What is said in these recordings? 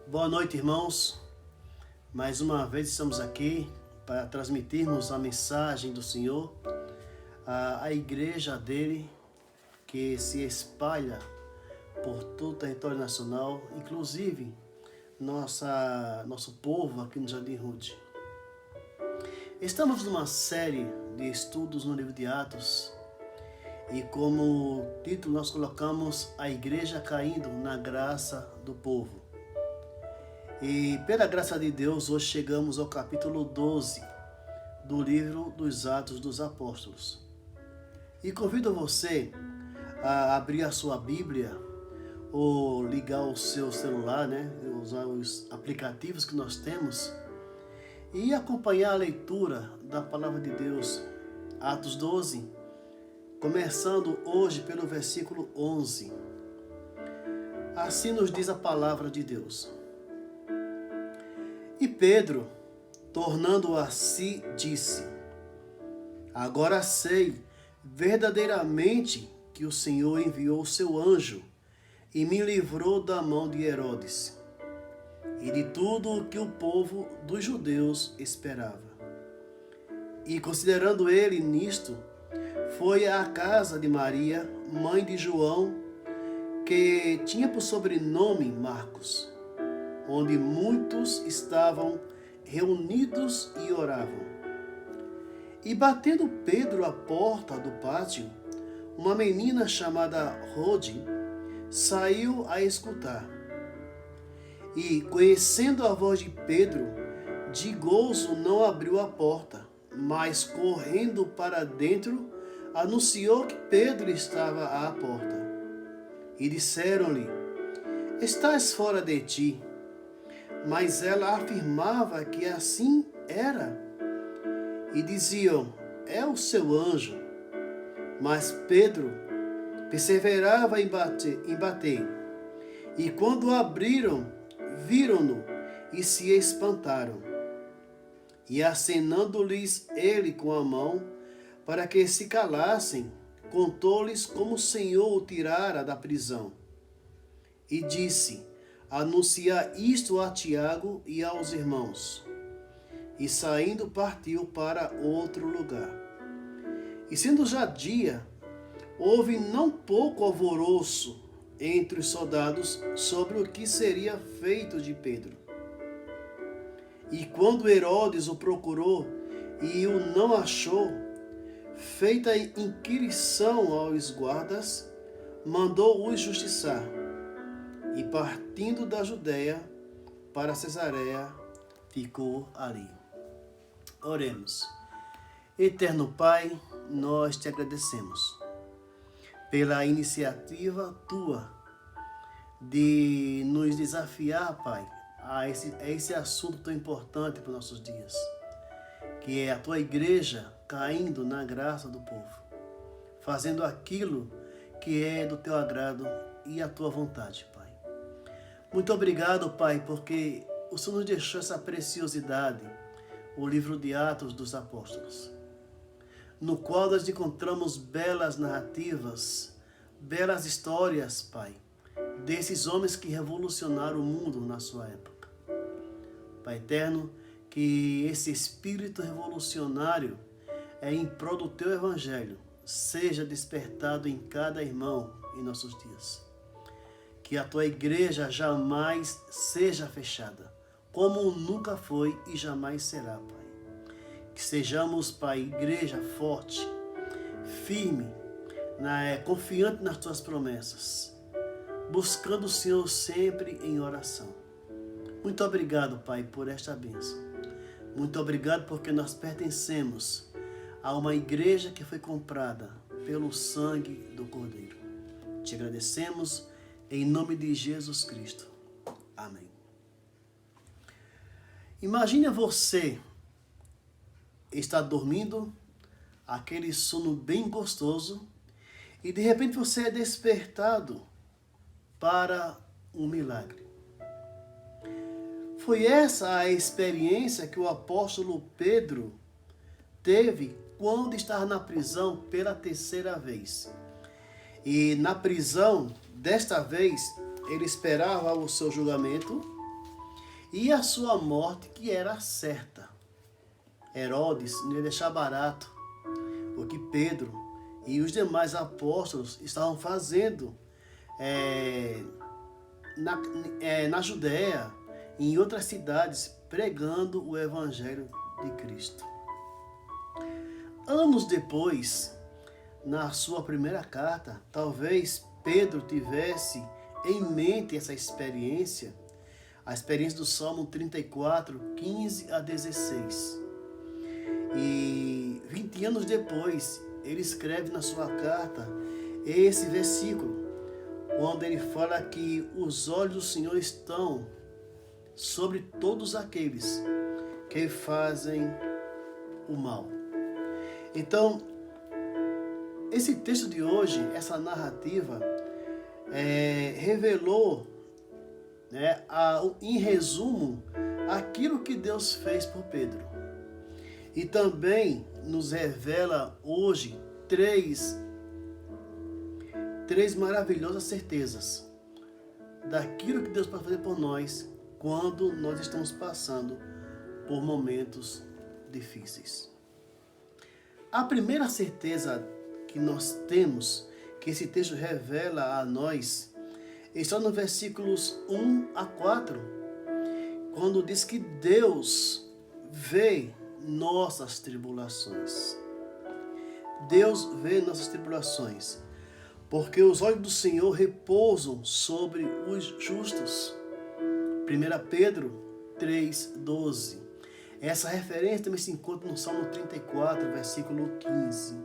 Boa noite, irmãos. Mais uma vez estamos aqui para transmitirmos a mensagem do Senhor à igreja dele, que se espalha por todo o território nacional, inclusive nosso povo aqui no Jardim Rude. Estamos numa série de estudos no livro de Atos e como título nós colocamos a igreja caindo na graça do povo. E pela graça de Deus, hoje chegamos ao capítulo 12 do livro dos Atos dos Apóstolos. E convido você a abrir a sua Bíblia ou ligar o seu celular, usar os aplicativos que nós temos e acompanhar a leitura da Palavra de Deus, Atos 12, começando hoje pelo versículo 11. Assim nos diz a Palavra de Deus. E Pedro, tornando a si, disse: Agora sei verdadeiramente que o Senhor enviou o seu anjo e me livrou da mão de Herodes e de tudo o que o povo dos judeus esperava. E considerando ele nisto, foi à casa de Maria, mãe de João, que tinha por sobrenome Marcos, onde muitos estavam reunidos e oravam. E batendo Pedro à porta do pátio, uma menina chamada Rode saiu a escutar. E, conhecendo a voz de Pedro, de gozo não abriu a porta, mas correndo para dentro, anunciou que Pedro estava à porta. E disseram-lhe: Estás fora de ti. Mas ela afirmava que assim era. E diziam: É o seu anjo. Mas Pedro perseverava em bater. E quando abriram, viram-no e se espantaram. E acenando-lhes ele com a mão, para que se calassem, contou-lhes como o Senhor o tirara da prisão. E disse: Anuncia isto a Tiago e aos irmãos. E saindo partiu para outro lugar. E sendo já dia, houve não pouco alvoroço entre os soldados sobre o que seria feito de Pedro. E quando Herodes o procurou e o não achou, feita inquirição aos guardas, mandou-os justiçar. E partindo da Judéia para Cesareia, ficou ali. Oremos. Eterno Pai, nós te agradecemos pela iniciativa tua de nos desafiar, Pai, a esse assunto tão importante para os nossos dias, que é a tua igreja caindo na graça do povo, fazendo aquilo que é do teu agrado e a tua vontade, Pai. Muito obrigado, Pai, porque o Senhor nos deixou essa preciosidade, o livro de Atos dos Apóstolos, no qual nós encontramos belas narrativas, belas histórias, Pai, desses homens que revolucionaram o mundo na sua época. Pai eterno, que esse espírito revolucionário em prol do teu evangelho seja despertado em cada irmão em nossos dias. Que a tua igreja jamais seja fechada, como nunca foi e jamais será, Pai. Que sejamos, Pai, igreja forte, firme, confiante nas tuas promessas, buscando o Senhor sempre em oração. Muito obrigado, Pai, por esta bênção. Muito obrigado porque nós pertencemos a uma igreja que foi comprada pelo sangue do Cordeiro. Te agradecemos em nome de Jesus Cristo. Amém. Imagine você está dormindo, aquele sono bem gostoso, e de repente você é despertado para um milagre. Foi essa a experiência que o apóstolo Pedro teve quando estava na prisão pela terceira vez. E na prisão, desta vez, ele esperava o seu julgamento e a sua morte, que era certa. Herodes não ia deixar barato o que Pedro e os demais apóstolos estavam fazendo na Judéia e em outras cidades, pregando o Evangelho de Cristo. Anos depois, na sua primeira carta, talvez Pedro tivesse em mente essa experiência, a experiência do Salmo 34, 15 a 16. E 20 anos depois, ele escreve na sua carta esse versículo, quando ele fala que os olhos do Senhor estão sobre todos aqueles que fazem o mal. Então, esse texto de hoje, essa narrativa, revelou, em resumo, aquilo que Deus fez por Pedro. E também nos revela hoje três maravilhosas certezas daquilo que Deus pode fazer por nós quando nós estamos passando por momentos difíceis. A primeira certeza que nós temos, que esse texto revela a nós, está no versículos 1 a 4, quando diz que Deus vê nossas tribulações. Deus vê nossas tribulações, porque os olhos do Senhor repousam sobre os justos. 1 Pedro 3,12. Essa referência também se encontra no Salmo 34, versículo 15.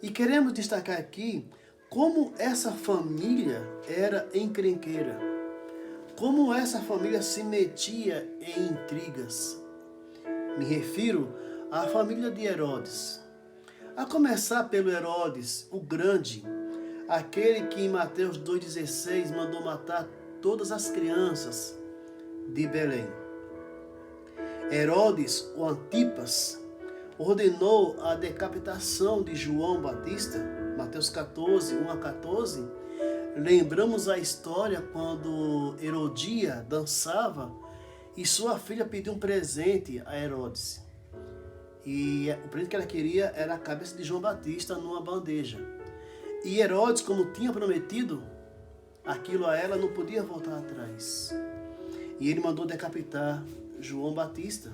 E queremos destacar aqui como essa família era encrenqueira, como essa família se metia em intrigas. Me refiro à família de Herodes. A começar pelo Herodes, o Grande, aquele que em Mateus 2,16 mandou matar todas as crianças de Belém. Herodes, o Antipas, ordenou a decapitação de João Batista, Mateus 14, 1 a 14. Lembramos a história quando Herodia dançava e sua filha pediu um presente a Herodes. E o presente que ela queria era a cabeça de João Batista numa bandeja. E Herodes, como tinha prometido aquilo a ela, não podia voltar atrás. E ele mandou decapitar João Batista.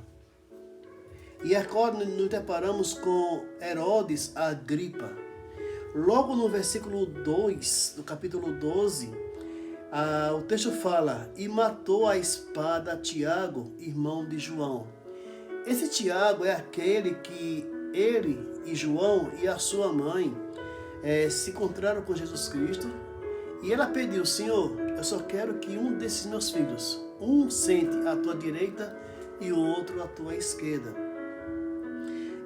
E agora nos deparamos com Herodes Agripa. Logo no versículo 2 do capítulo 12, o texto fala: e matou a espada Tiago, irmão de João. Esse Tiago é aquele que ele e João e a sua mãe se encontraram com Jesus Cristo. E ela pediu: Senhor, eu só quero que um desses meus filhos, um sente à tua direita e o outro à tua esquerda.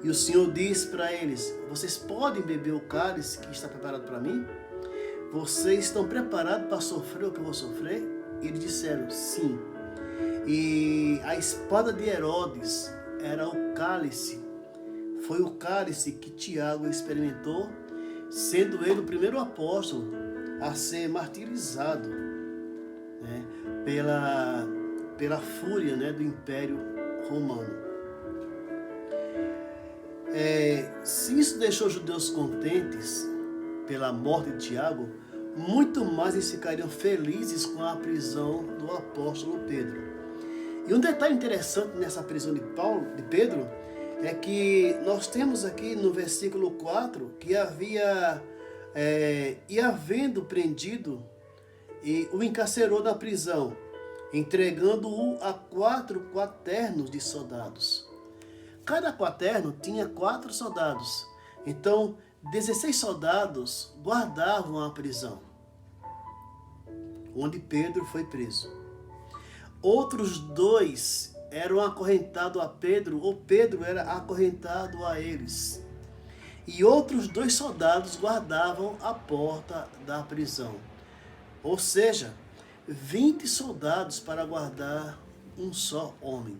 E o Senhor diz para eles: vocês podem beber o cálice que está preparado para mim? Vocês estão preparados para sofrer o que eu vou sofrer? E eles disseram: sim. E a espada de Herodes era o cálice. Foi o cálice que Tiago experimentou, sendo ele o primeiro apóstolo a ser martirizado, pela fúria, do Império Romano. Se isso deixou os judeus contentes pela morte de Tiago, muito mais eles ficariam felizes com a prisão do apóstolo Pedro. E um detalhe interessante nessa prisão de Pedro é que nós temos aqui no versículo 4 que havendo prendido, e o encarcerou na prisão, entregando-o a 4 quaternos de soldados. Cada quaterno tinha 4 soldados. Então, 16 soldados guardavam a prisão onde Pedro foi preso. Outros 2 eram acorrentados a Pedro, ou Pedro era acorrentado a eles. E outros 2 soldados guardavam a porta da prisão. Ou seja, 20 soldados para guardar um só homem.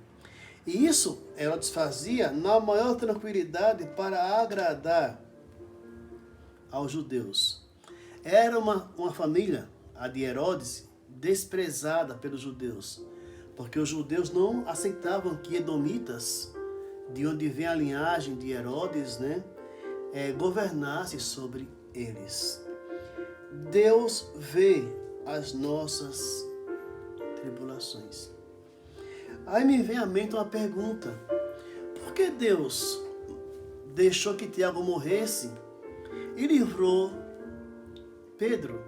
E isso Herodes fazia na maior tranquilidade para agradar aos judeus. Era uma família, a de Herodes, desprezada pelos judeus, porque os judeus não aceitavam que edomitas, de onde vem a linhagem de Herodes, né, governasse sobre eles. Deus vê as nossas tribulações. Aí me vem à mente uma pergunta: por que Deus deixou que Tiago morresse e livrou Pedro?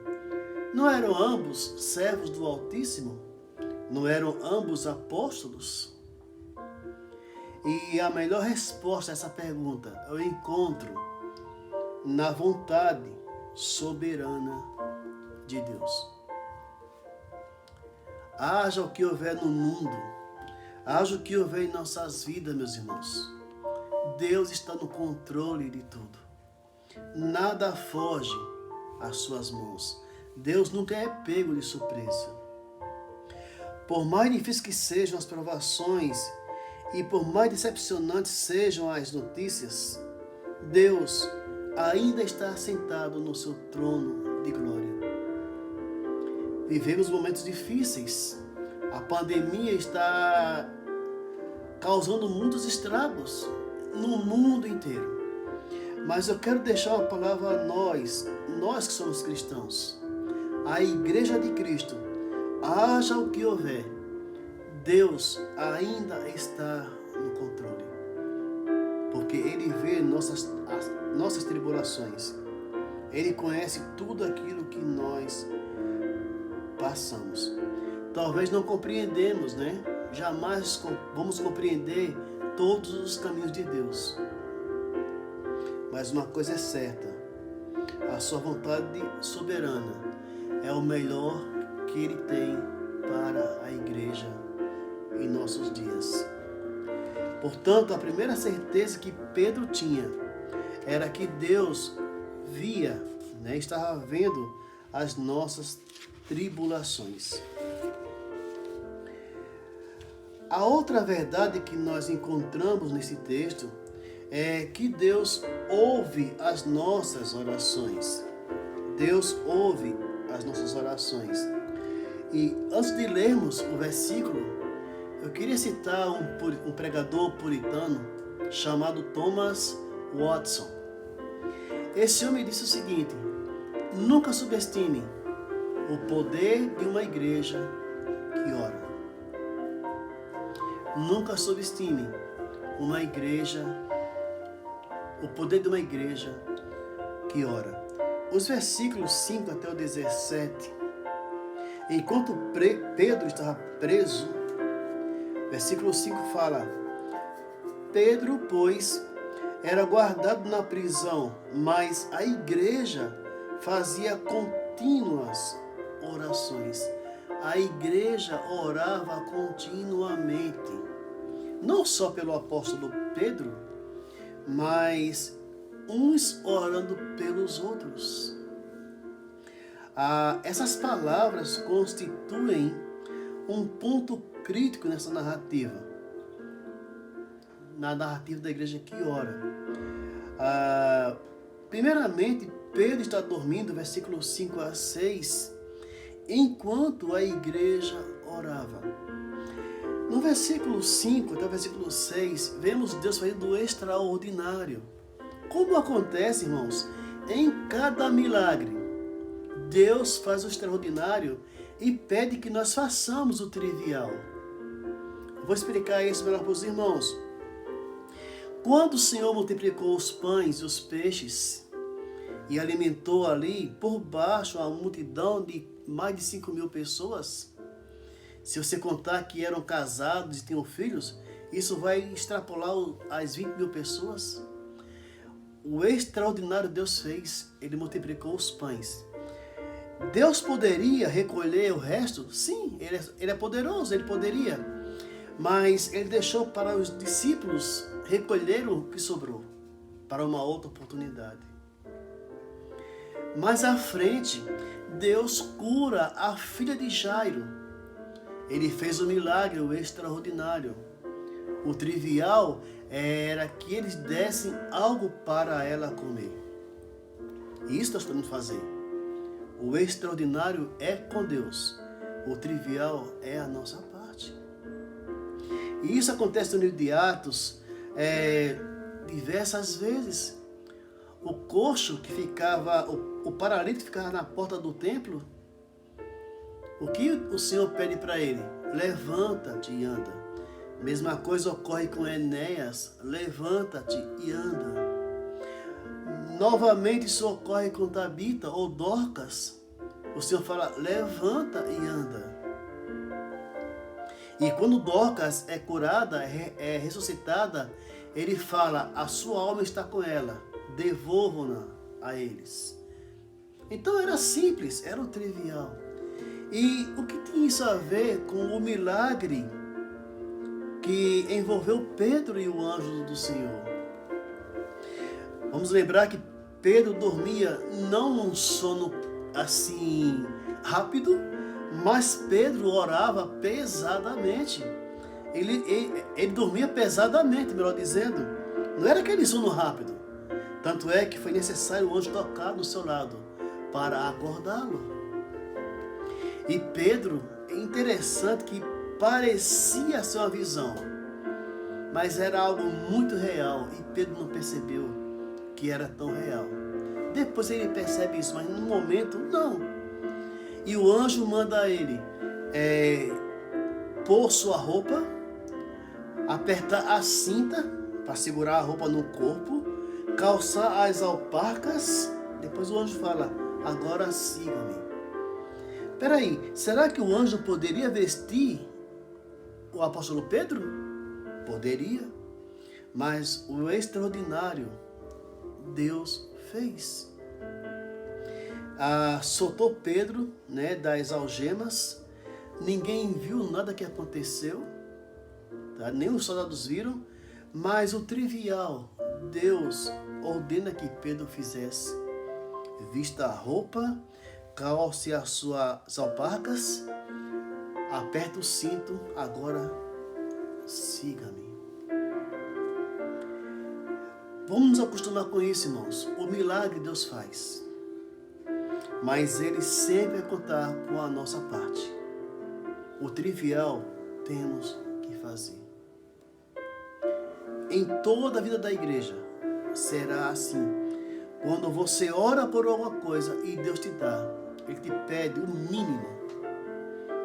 Não eram ambos servos do Altíssimo? Não eram ambos apóstolos? E a melhor resposta a essa pergunta eu encontro na vontade soberana de Deus. Haja o que houver no mundo, haja o que houver em nossas vidas, meus irmãos, Deus está no controle de tudo. Nada foge às suas mãos. Deus nunca é pego de surpresa. Por mais difíceis que sejam as provações e por mais decepcionantes sejam as notícias, Deus ainda está sentado no seu trono de glória. Vivemos momentos difíceis. A pandemia está causando muitos estragos no mundo inteiro. Mas eu quero deixar uma palavra a nós que somos cristãos, a Igreja de Cristo. Haja o que houver, Deus ainda está no controle, porque Ele vê nossas tribulações. Ele conhece tudo aquilo que nós passamos. Talvez não compreendemos, né? Jamais vamos compreender todos os caminhos de Deus. Mas uma coisa é certa: a sua vontade soberana é o melhor que Ele tem para a igreja em nossos dias. Portanto, a primeira certeza que Pedro tinha era que Deus via, né, estava vendo as nossas tribulações. A outra verdade que nós encontramos nesse texto é que Deus ouve as nossas orações. Deus ouve as nossas orações. E antes de lermos o versículo, eu queria citar um pregador puritano chamado Thomas Watson. Esse homem disse o seguinte: nunca subestime o poder de uma igreja que ora. Nunca subestime o poder de uma igreja que ora. Os versículos 5 até o 17, enquanto Pedro estava preso, versículo 5 fala: Pedro, pois, era guardado na prisão, mas a igreja fazia contínuas orações. A igreja orava continuamente, não só pelo apóstolo Pedro, mas uns orando pelos outros. Essas palavras constituem um ponto crítico nessa narrativa, na narrativa da igreja que ora. Primeiramente, Pedro está dormindo, versículos 5 a 6, enquanto a igreja orava. No versículo 5 até o versículo 6, vemos Deus fazendo o extraordinário. Como acontece, irmãos, em cada milagre, Deus faz o extraordinário e pede que nós façamos o trivial. Eu vou explicar isso melhor para os irmãos. Quando o Senhor multiplicou os pães e os peixes e alimentou ali por baixo a multidão de mais de 5.000 pessoas, se você contar que eram casados e tinham filhos, isso vai extrapolar as 20.000 pessoas. O extraordinário Deus fez, Ele multiplicou os pães. Deus poderia recolher o resto? Sim, Ele é poderoso, Ele poderia. Mas Ele deixou para os discípulos recolher o que sobrou, para uma outra oportunidade. Mais à frente, Deus cura a filha de Jairo. Ele fez o milagre, o extraordinário. O trivial era que eles dessem algo para ela comer. Isso nós podemos fazer. O extraordinário é com Deus. O trivial é a nossa parte. E isso acontece no livro de Atos diversas vezes. O coxo que ficava, o paralítico que ficava na porta do templo, o que o Senhor pede para ele? Levanta-te e anda. Mesma coisa ocorre com Enéas, levanta-te e anda. Novamente isso ocorre com Tabita ou Dorcas. O Senhor fala, levanta e anda. E quando Dorcas é curada, é ressuscitada, ele fala, a sua alma está com ela, devolvam-na a eles. Então era simples, era o trivial. E o que tem isso a ver com o milagre que envolveu Pedro e o anjo do Senhor? Vamos lembrar que Pedro dormia não num sono assim rápido, mas Pedro orava pesadamente. Ele dormia pesadamente, melhor dizendo. Não era aquele sono rápido. Tanto é que foi necessário o anjo tocar no seu lado para acordá-lo. E Pedro, é interessante que parecia ser uma visão, mas era algo muito real e Pedro não percebeu que era tão real. Depois ele percebe isso, mas no momento não. E o anjo manda a ele pôr sua roupa, apertar a cinta para segurar a roupa no corpo, calçar as alparcas. Depois o anjo fala, agora siga-me. Peraí, será que o anjo poderia vestir o apóstolo Pedro? Poderia, mas o extraordinário Deus fez. Soltou Pedro, das algemas, ninguém viu nada que aconteceu, tá? Nem os soldados viram, mas o trivial, Deus ordena que Pedro fizesse. Vista a roupa, calce as suas alparcas, aperta o cinto, agora siga-me. Vamos nos acostumar com isso, irmãos. O milagre Deus faz, mas Ele sempre vai contar com a nossa parte. O trivial temos que fazer. Em toda a vida da igreja será assim. Quando você ora por alguma coisa e Deus te dá, Ele te pede o mínimo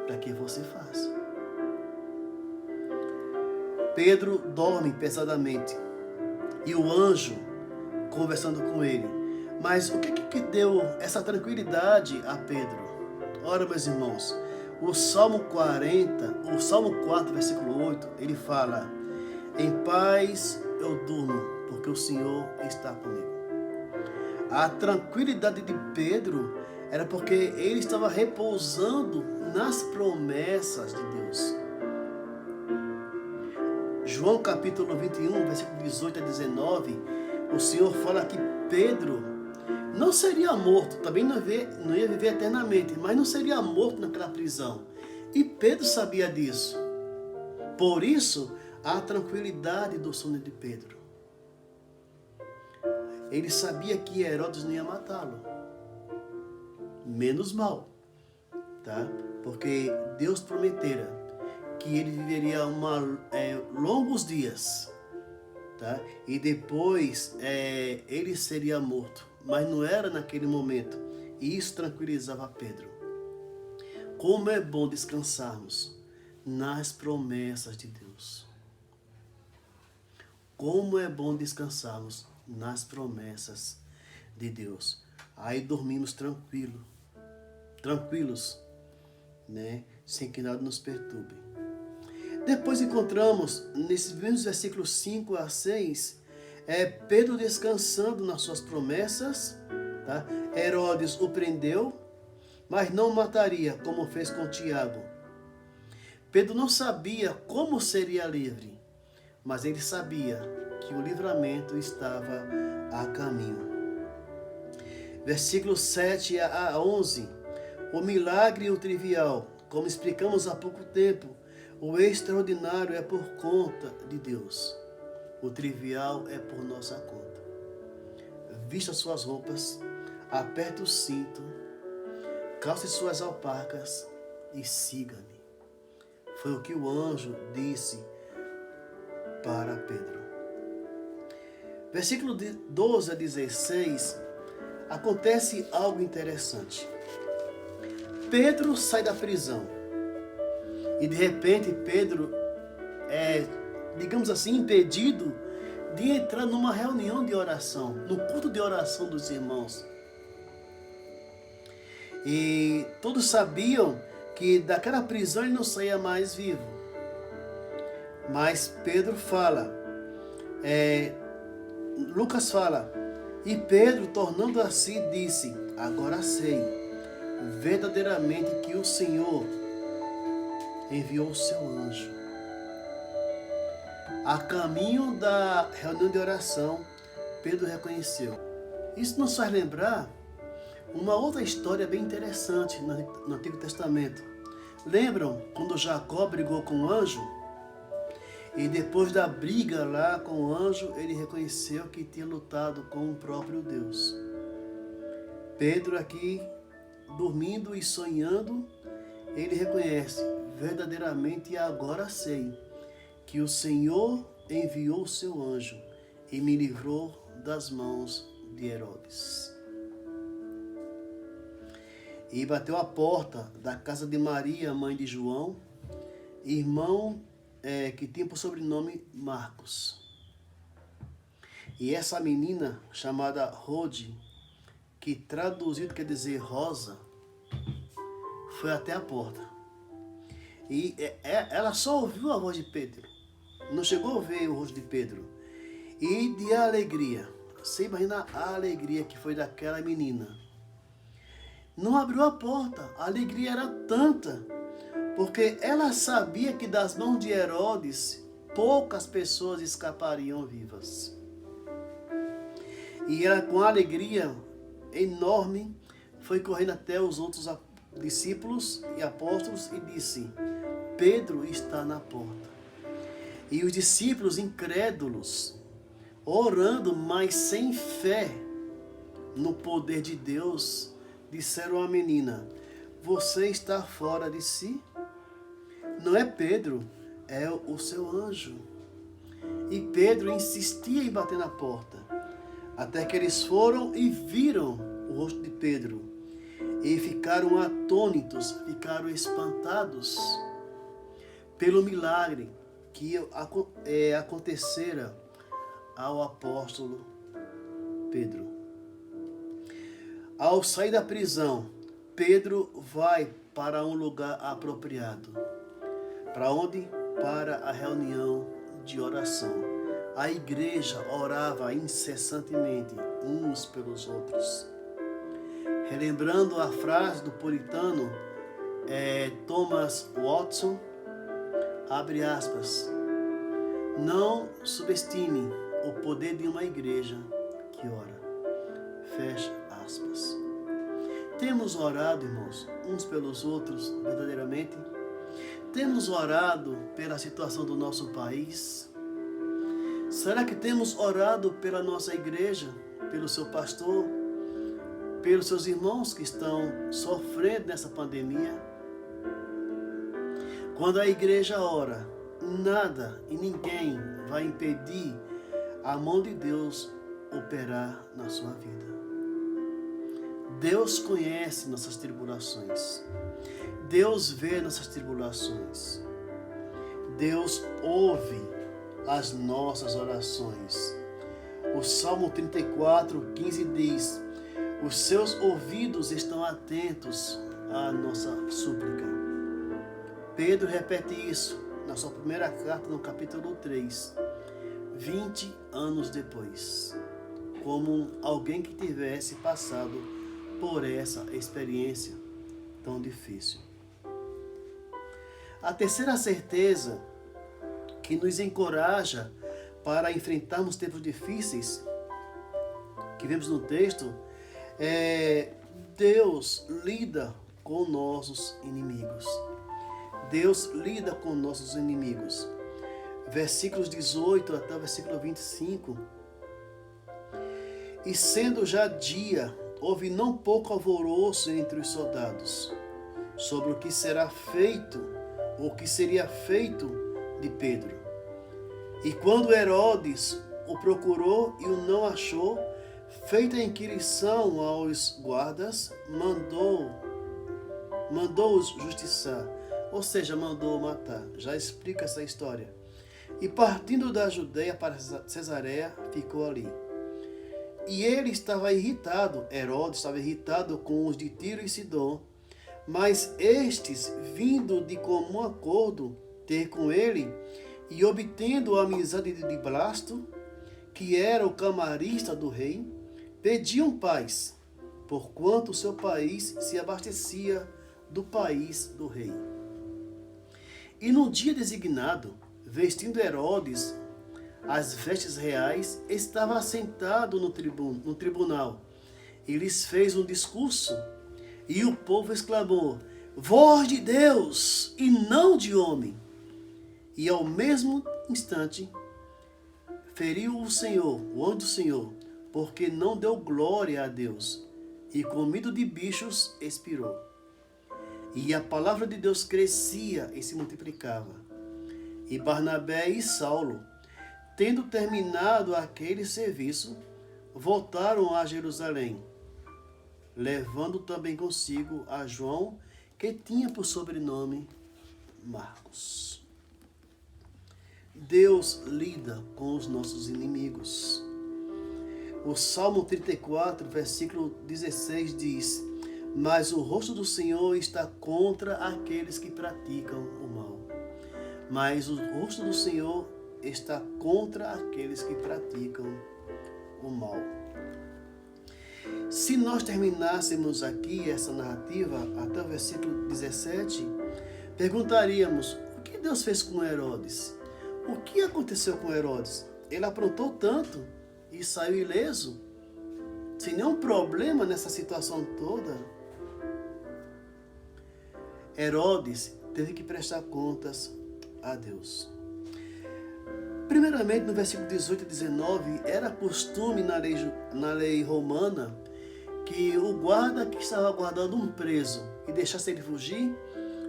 para que você faça. Pedro dorme pesadamente e o anjo conversando com ele. Mas o que deu essa tranquilidade a Pedro? Ora, meus irmãos, o Salmo 4, versículo 8, ele fala, em paz eu durmo, porque o Senhor está comigo. A tranquilidade de Pedro era porque ele estava repousando nas promessas de Deus. João capítulo 21, versículo 18 a 19, o Senhor fala que Pedro não seria morto, também não ia viver eternamente, mas não seria morto naquela prisão. E Pedro sabia disso. Por isso, a tranquilidade do sono de Pedro. Ele sabia que Herodes não ia matá-lo. Menos mal, tá? Porque Deus prometera que ele viveria longos dias, tá? E depois ele seria morto. Mas não era naquele momento. E isso tranquilizava Pedro. Como é bom descansarmos nas promessas de Deus. Como é bom descansarmos nas promessas de Deus. Aí dormimos tranquilos, sem que nada nos perturbe. Depois encontramos, nesses mesmos versículos 5 a 6, Pedro descansando nas suas promessas, tá? Herodes o prendeu, mas não mataria, como fez com Tiago. Pedro não sabia como seria livre, mas ele sabia que o livramento estava a caminho. Versículos 7 a 11, o milagre e o trivial, como explicamos há pouco tempo, o extraordinário é por conta de Deus. O trivial é por nossa conta. Vista suas roupas, aperte o cinto, calce suas alparcas e siga-me. Foi o que o anjo disse para Pedro. Versículo 12 a 16, acontece algo interessante. Pedro sai da prisão e de repente Pedro é, digamos assim, impedido de entrar numa reunião de oração, no culto de oração dos irmãos. E todos sabiam que daquela prisão ele não saía mais vivo. Mas Pedro fala, Lucas fala, e Pedro, tornando a si, disse: agora sei verdadeiramente que o Senhor enviou o seu anjo. A caminho da reunião de oração, Pedro reconheceu. Isso nos faz lembrar uma outra história bem interessante no Antigo Testamento. Lembram quando Jacó brigou com o anjo? E depois da briga lá com o anjo, ele reconheceu que tinha lutado com o próprio Deus. Pedro aqui, dormindo e sonhando, ele reconhece: verdadeiramente agora sei que o Senhor enviou o seu anjo e me livrou das mãos de Herodes. E bateu a porta da casa de Maria, mãe de João, irmão que tinha por sobrenome Marcos. E essa menina, chamada Rode, que traduzido quer dizer rosa, foi até a porta. E ela só ouviu a voz de Pedro, não chegou a ver o rosto de Pedro. E de alegria, você imagina a alegria que foi daquela menina. Não abriu a porta, a alegria era tanta, porque ela sabia que das mãos de Herodes, poucas pessoas escapariam vivas. E ela, com alegria enorme, foi correndo até os outros discípulos e apóstolos e disse: Pedro está na porta. E os discípulos incrédulos, orando, mas sem fé no poder de Deus, disseram à menina: você está fora de si? Não é Pedro, é o seu anjo. E Pedro insistia em bater na porta, até que eles foram e viram o rosto de Pedro. E ficaram atônitos, ficaram espantados pelo milagre que acontecera ao apóstolo Pedro. Ao sair da prisão, Pedro vai para um lugar apropriado. Para onde? Para a reunião de oração. A igreja orava incessantemente uns pelos outros. Relembrando a frase do puritano Thomas Watson, abre aspas, não subestime o poder de uma igreja que ora. Fecha aspas. Temos orado, irmãos, uns pelos outros verdadeiramente? Temos orado pela situação do nosso país? Será que temos orado pela nossa igreja, pelo seu pastor, pelos seus irmãos que estão sofrendo nessa pandemia? Quando a igreja ora, nada e ninguém vai impedir a mão de Deus operar na sua vida. Deus conhece nossas tribulações. Deus vê nossas tribulações. Deus ouve as nossas orações. O Salmo 34:15 diz: os seus ouvidos estão atentos à nossa súplica. Pedro repete isso na sua primeira carta, no capítulo 3, 20 anos depois, como alguém que tivesse passado por essa experiência tão difícil. A terceira certeza que nos encoraja para enfrentarmos tempos difíceis, que vemos no texto, Deus lida com nossos inimigos. Deus lida com nossos inimigos. Versículos 18 até o versículo 25. E sendo já dia, houve não pouco alvoroço entre os soldados, sobre o que será feito, ou o que seria feito de Pedro. E quando Herodes o procurou e o não achou, feita a inquirição aos guardas, mandou-os justiçar, ou seja, mandou matar. Já explica essa história. E partindo da Judeia para Cesareia, ficou ali. E ele estava irritado, Herodes estava irritado com os de Tiro e Sidom, mas estes, vindo de comum acordo ter com ele, e obtendo a amizade de Blasto, que era o camarista do rei, pediam paz, porquanto seu país se abastecia do país do rei. E no dia designado, vestindo Herodes as vestes reais, estava assentado no tribunal. E lhes fez um discurso, e o povo exclamou: voz de Deus, e não de homem. E ao mesmo instante, feriu o Senhor, o anjo do Senhor, porque não deu glória a Deus, e comido de bichos expirou. E a palavra de Deus crescia e se multiplicava. E Barnabé e Saulo, tendo terminado aquele serviço, voltaram a Jerusalém, levando também consigo a João, que tinha por sobrenome Marcos. Deus lida com os nossos inimigos. O Salmo 34, versículo 16 diz: mas o rosto do Senhor está contra aqueles que praticam o mal. Mas o rosto do Senhor está contra aqueles que praticam o mal. Se nós terminássemos aqui essa narrativa até o versículo 17, perguntaríamos: o que Deus fez com Herodes? O que aconteceu com Herodes? Ele aprontou tanto e saiu ileso, sem nenhum problema nessa situação toda. Herodes teve que prestar contas a Deus. Primeiramente, no versículo 18 e 19, era costume na lei romana que o guarda que estava guardando um preso e deixasse ele fugir,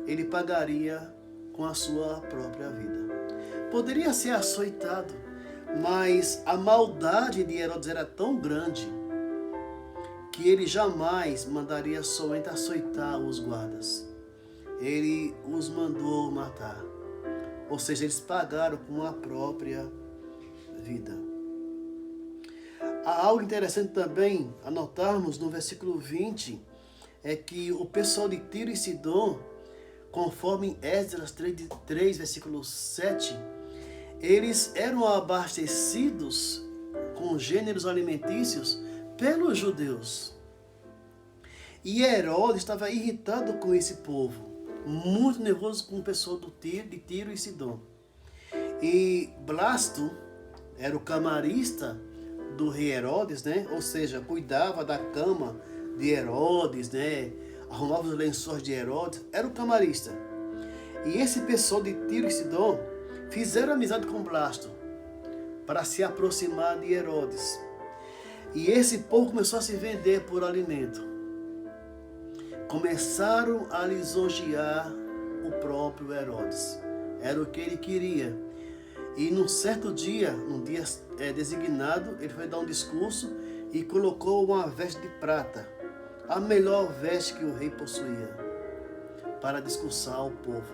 ele pagaria com a sua própria vida. Poderia ser açoitado, mas a maldade de Herodes era tão grande que ele jamais mandaria somente açoitar os guardas. Ele os mandou matar. Ou seja, eles pagaram com a própria vida. Há algo interessante também a notarmos no versículo 20, é que o pessoal de Tiro e Sidom, conforme Esdras 3, versículo 7, eles eram abastecidos com gêneros alimentícios pelos judeus. E Herodes estava irritado com esse povo, muito nervoso com o pessoal de Tiro e Sidom. E Blasto era o camarista do rei Herodes, né? Ou seja, cuidava da cama de Herodes, né? Arrumava os lençóis de Herodes, era o camarista. E esse pessoal de Tiro e Sidom fizeram amizade com Blasto para se aproximar de Herodes. E esse povo começou a se vender por alimento. Começaram a lisonjear o próprio Herodes. Era o que ele queria. E num certo dia, num dia designado, ele foi dar um discurso e colocou uma veste de prata, a melhor veste que o rei possuía, para discursar ao povo.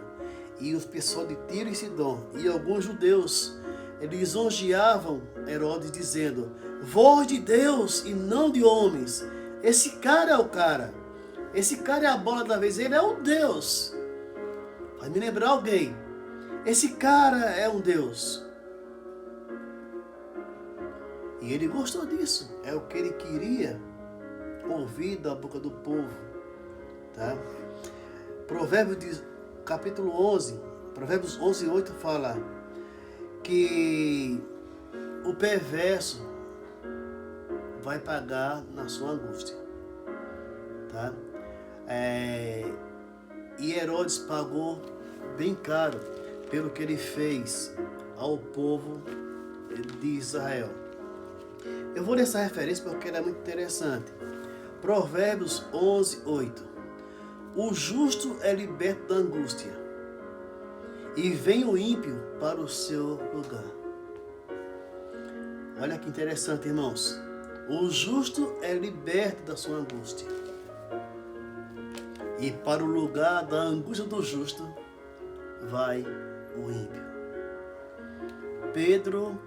E os pessoal de Tiro e Sidom e alguns judeus, eles lisonjeavam Herodes dizendo: voz de Deus e não de homens. Esse cara é o cara. Esse cara é a bola da vez, ele é um Deus. Vai me lembrar alguém. Esse cara é um Deus. E ele gostou disso. É o que ele queria ouvir da boca do povo. Tá? Provérbios capítulo 11, Provérbios 11, 8 fala que o perverso vai pagar na sua angústia. Tá? E Herodes pagou bem caro pelo que ele fez ao povo de Israel. Eu vou ler essa referência porque ela é muito interessante. Provérbios 11, 8. O justo é liberto da angústia, e vem o ímpio para o seu lugar. Olha que interessante, irmãos. O justo é liberto da sua angústia. E para o lugar da angústia do justo vai o ímpio. Pedro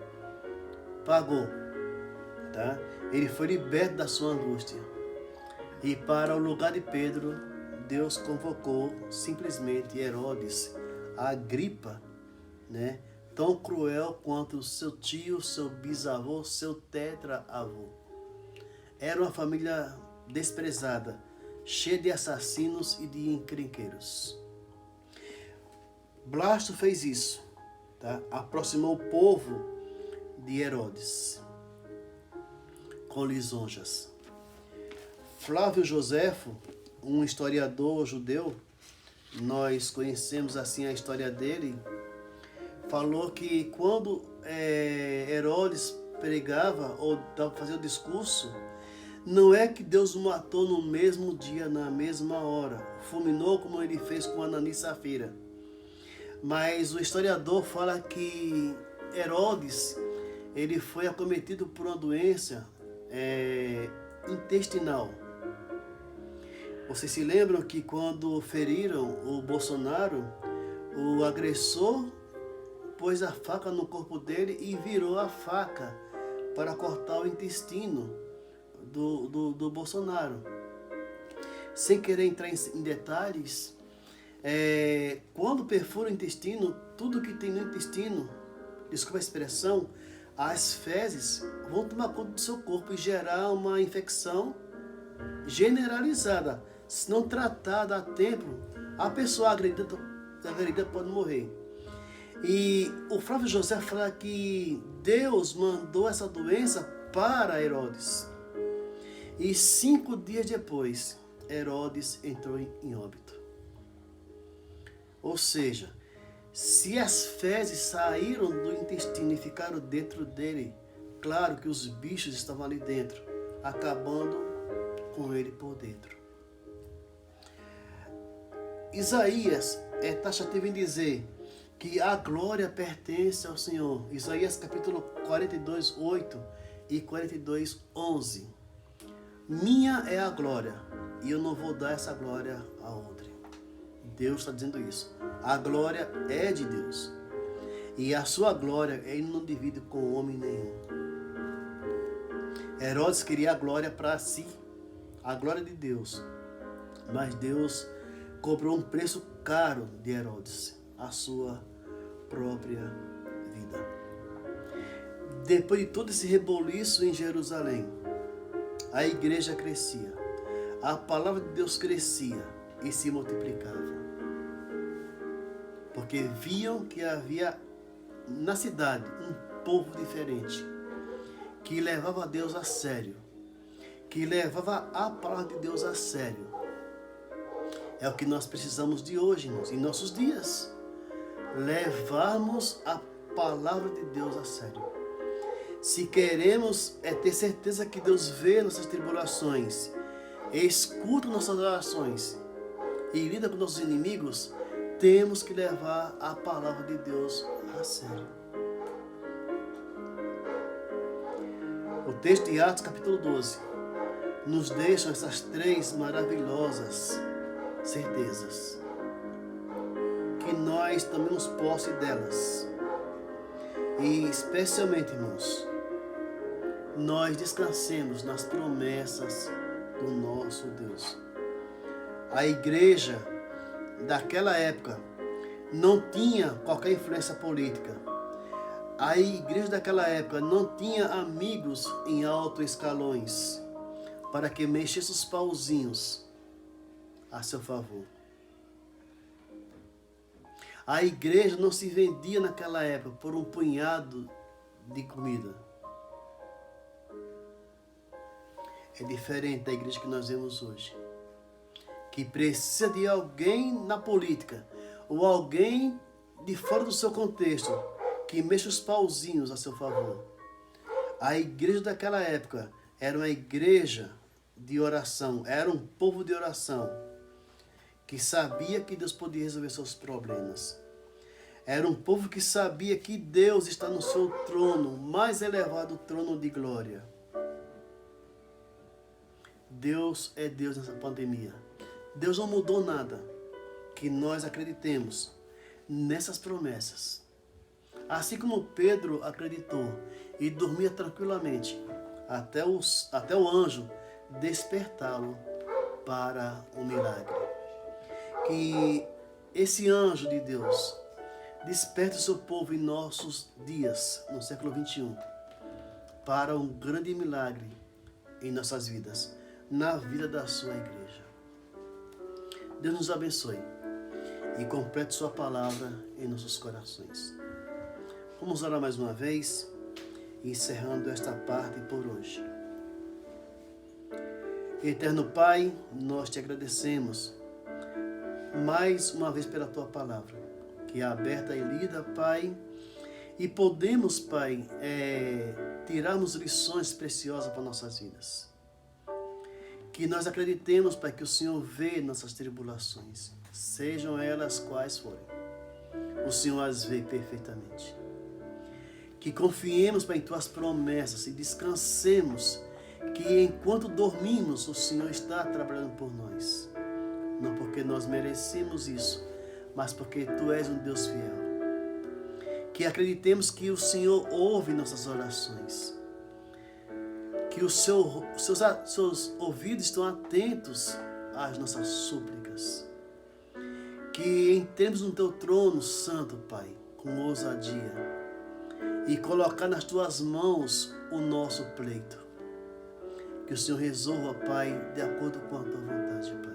pagou, tá? Ele foi liberto da sua angústia. E para o lugar de Pedro, Deus convocou simplesmente Herodes, Agripa, né? Tão cruel quanto seu tio, seu bisavô, seu tetra-avô. Era uma família desprezada, cheia de assassinos e de encrenqueiros. Blasto fez isso, tá? Aproximou o povo de Herodes com lisonjas. Flávio Joséfo, um historiador judeu, nós conhecemos assim a história dele, falou que quando Herodes pregava ou fazia o discurso, não é que Deus o matou no mesmo dia, na mesma hora, fulminou como ele fez com Ananias e Safira. Mas o historiador fala que Herodes, ele foi acometido por uma doença intestinal. Vocês se lembram que quando feriram o Bolsonaro, o agressor pôs a faca no corpo dele e virou a faca para cortar o intestino do Bolsonaro. Sem querer entrar em detalhes, quando perfura o intestino, tudo que tem no intestino, desculpa a expressão, as fezes vão tomar conta do seu corpo e gerar uma infecção generalizada. Se não tratada a tempo, a pessoa agredida pode morrer. E o Flávio José fala que Deus mandou essa doença para Herodes. E 5 dias depois, Herodes entrou em óbito. Ou seja, se as fezes saíram do intestino e ficaram dentro dele, claro que os bichos estavam ali dentro, acabando com ele por dentro. Isaías é taxativo em dizer que a glória pertence ao Senhor. Isaías capítulo 42, 8 e 42, 11. Minha é a glória, e eu não vou dar essa glória a outro. Deus está dizendo isso. A glória é de Deus. E a sua glória ele não divide com homem nenhum. Herodes queria a glória para si, a glória de Deus. Mas Deus cobrou um preço caro de Herodes, a sua própria vida. Depois de todo esse reboliço em Jerusalém, a igreja crescia, a palavra de Deus crescia e se multiplicava. Porque viam que havia na cidade um povo diferente, que levava Deus a sério, que levava a palavra de Deus a sério. É o que nós precisamos de hoje, irmãos, em nossos dias. Levarmos a palavra de Deus a sério. Se queremos ter certeza que Deus vê nossas tribulações, escuta nossas orações e lida com nossos inimigos, temos que levar a palavra de Deus a sério. O texto de Atos capítulo 12 nos deixa essas 3 maravilhosas certezas, que nós tomemos posse delas. E especialmente, irmãos, nós descansemos nas promessas do nosso Deus. A igreja daquela época não tinha qualquer influência política. A igreja daquela época não tinha amigos em altos escalões para que mexesse os pauzinhos a seu favor. A igreja não se vendia naquela época por um punhado de comida. É diferente da igreja que nós vemos hoje, que precisa de alguém na política ou alguém de fora do seu contexto que mexa os pauzinhos a seu favor. A igreja daquela época era uma igreja de oração, era um povo de oração, que sabia que Deus podia resolver seus problemas. Era um povo que sabia que Deus está no seu trono, mais elevado trono de glória. Deus é Deus nessa pandemia. Deus não mudou nada. Que nós acreditemos nessas promessas. Assim como Pedro acreditou e dormia tranquilamente, até o anjo despertá-lo para o milagre. Que esse anjo de Deus desperte o seu povo em nossos dias, no século 21, para um grande milagre em nossas vidas, na vida da sua igreja. Deus nos abençoe e complete sua palavra em nossos corações. Vamos orar mais uma vez, encerrando esta parte por hoje. Eterno Pai, nós te agradecemos mais uma vez pela tua palavra, que é aberta e lida, Pai, e podemos, Pai, tirarmos lições preciosas para nossas vidas. Que nós acreditemos, Pai, que o Senhor vê nossas tribulações, sejam elas quais forem. O Senhor as vê perfeitamente. Que confiemos, Pai, em tuas promessas e descansemos que enquanto dormimos, o Senhor está trabalhando por nós. Não porque nós merecemos isso, mas porque tu és um Deus fiel. Que acreditemos que o Senhor ouve nossas orações. Que os seus ouvidos estão atentos às nossas súplicas. Que entremos no teu trono santo, Pai, com ousadia. E colocar nas tuas mãos o nosso pleito. Que o Senhor resolva, Pai, de acordo com a tua vontade, Pai.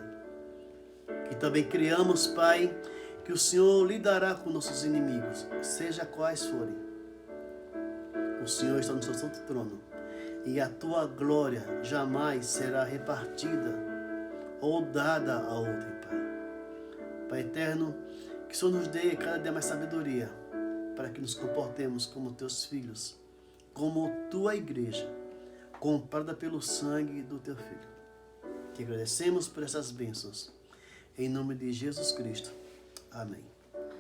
Que também criamos, Pai, que o Senhor lidará com nossos inimigos, seja quais forem. O Senhor está no seu santo trono e a tua glória jamais será repartida ou dada a outrem, Pai. Pai eterno, que o Senhor nos dê cada dia mais sabedoria para que nos comportemos como teus filhos, como tua igreja, comprada pelo sangue do teu Filho. Te agradecemos por essas bênçãos. Em nome de Jesus Cristo. Amém.